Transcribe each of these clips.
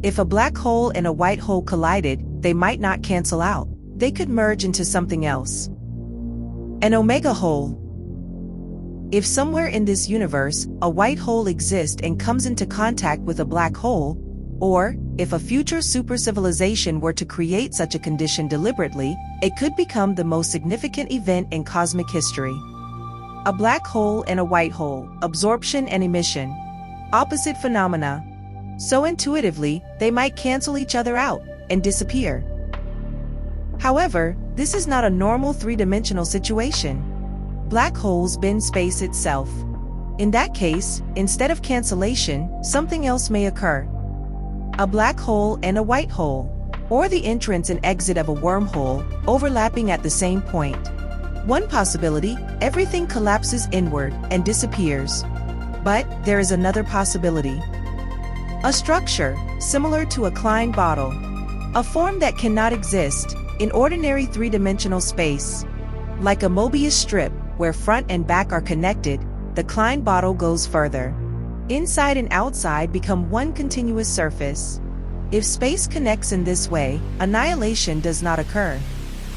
If a black hole and a white hole collided, they might not cancel out. They could merge into something else. An omega hole. If somewhere in this universe, a white hole exists and comes into contact with a black hole, or if a future super civilization were to create such a condition deliberately, it could become the most significant event in cosmic history. A black hole and a white hole, absorption and emission. Opposite phenomena. So intuitively, they might cancel each other out and disappear. However, this is not a normal three-dimensional situation. Black holes bend space itself. In that case, instead of cancellation, something else may occur. A black hole and a white hole, or the entrance and exit of a wormhole, overlapping at the same point. One possibility, everything collapses inward and disappears. But there is another possibility. A structure, similar to a Klein bottle. A form that cannot exist in ordinary three-dimensional space. Like a Mobius strip, where front and back are connected, the Klein bottle goes further. Inside and outside become one continuous surface. If space connects in this way, annihilation does not occur.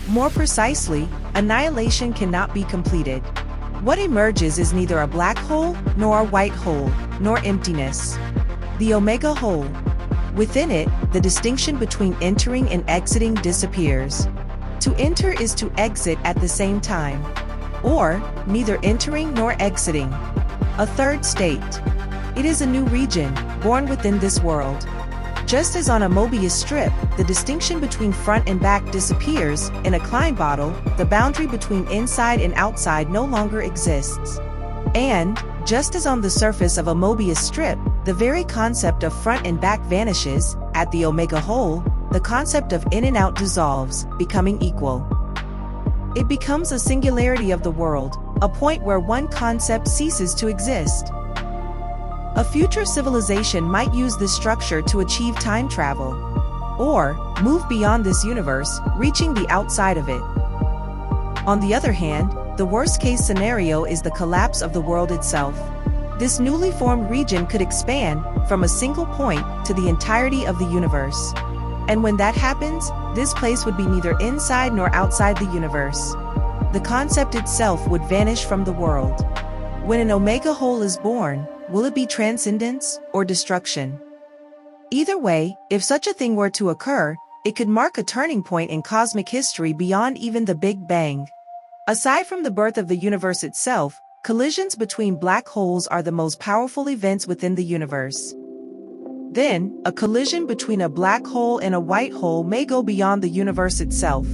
More precisely, annihilation cannot be completed. What emerges is neither a black hole, nor a white hole, nor emptiness. The omega hole. Within it, the distinction between entering and exiting disappears. To enter is to exit at the same time. Or, neither entering nor exiting. A third state. It is a new region, born within this world. Just as on a Mobius strip, the distinction between front and back disappears, in a Klein bottle, the boundary between inside and outside no longer exists. And, just as on the surface of a Mobius strip, the very concept of front and back vanishes, at the omega hole, the concept of in and out dissolves, becoming equal. It becomes a singularity of the world, a point where one concept ceases to exist. A future civilization might use this structure to achieve time travel, or move beyond this universe, reaching the outside of it. On the other hand, the worst-case scenario is the collapse of the world itself. This newly formed region could expand from a single point to the entirety of the universe. And when that happens, this place would be neither inside nor outside the universe. The concept itself would vanish from the world. When an omega hole is born, will it be transcendence or destruction? Either way, if such a thing were to occur, it could mark a turning point in cosmic history beyond even the Big Bang. Aside from the birth of the universe itself, collisions between black holes are the most powerful events within the universe. Then, a collision between a black hole and a white hole may go beyond the universe itself.